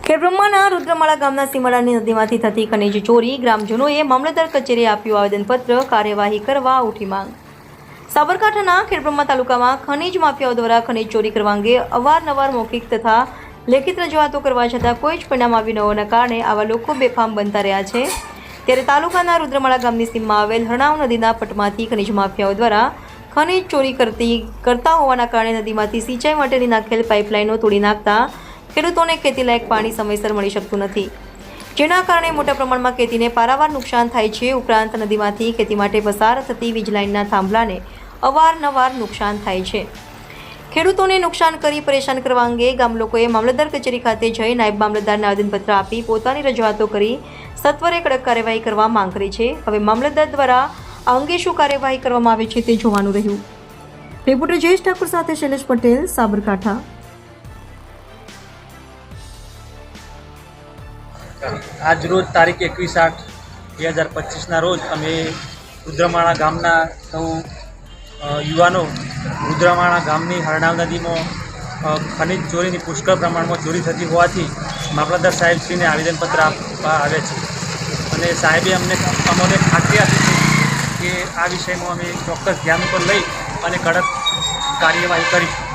ખેડબ્રહ્માના રુદ્રમાળા ગામના સીમાડાની નદીમાંથી થતી ખનીજ ચોરી, ગ્રામજનોએ મામલતદાર કચેરીએ આપ્યું આવેદનપત્ર, કાર્યવાહી કરવા ઉઠી માંગ। સાબરકાંઠાના ખેડબ્રહ્મા તાલુકામાં ખનીજ માફિયાઓ દ્વારા ખનીજ ચોરી કરવા અંગે અવારનવાર મૌખિક તથા લેખિત રજૂઆતો કરવા છતાં કોઈ જ પરિણામ આવ્યું ન હોવાના કારણે આવા લોકો બેફામ બનતા રહ્યા છે। ત્યારે તાલુકાના રુદ્રમાળા ગામની સીમમાં આવેલ હરણાવ નદીના પટમાંથી ખનીજ માફિયાઓ દ્વારા ખનીજ ચોરી કરતા હોવાના કારણે નદીમાંથી સિંચાઈ માટેની નાખેલ પાઇપલાઇનો તોડી નાખતા ખેડૂતોને ખેતીલાયક પાણી સમયસર મળી શકતું નથી, જેના કારણે મોટા પ્રમાણમાં ખેતીને પારાવાર નુકસાન થાય છે। ઉપરાંત નદીમાંથી ખેતી માટે પસાર થતી વીજ લાઇનના થાંભલાને અવારનવાર નુકસાન થાય છે। ખેડૂતોને નુકસાન કરી પરેશાન કરવા અંગે ગામ લોકોએ મામલતદાર કચેરી ખાતે જઈ નાયબ મામલતદારને આવેદનપત્ર આપી પોતાની રજૂઆતો કરી સત્વરે કડક કાર્યવાહી કરવા માંગ કરી છે। હવે મામલતદાર દ્વારા આ અંગે શું કાર્યવાહી કરવામાં આવે છે તે જોવાનું રહ્યું। રિપોર્ટર જયેશ ઠાકુર સાથે શૈલેષ પટેલ, સાબરકાંઠા। આજ રોજ તારીખ 21/8/2025ના રોજ અમે રુદ્રમાળા ગામના સૌ યુવાનો રુદ્રમાળા ગામની હરણાવ નદીમાં ખનિજ ચોરીની પુષ્કળ પ્રમાણમાં ચોરી થતી હોવાથી મામલતદાર સાહેબશ્રીને આવેદનપત્ર આપવા આવ્યા છે અને સાહેબે અમને ખાતરી આપી છે કે આ વિષયમાં અમે ચોક્કસ ધ્યાન ઉપર લઈ અને કડક કાર્યવાહી કરીશું।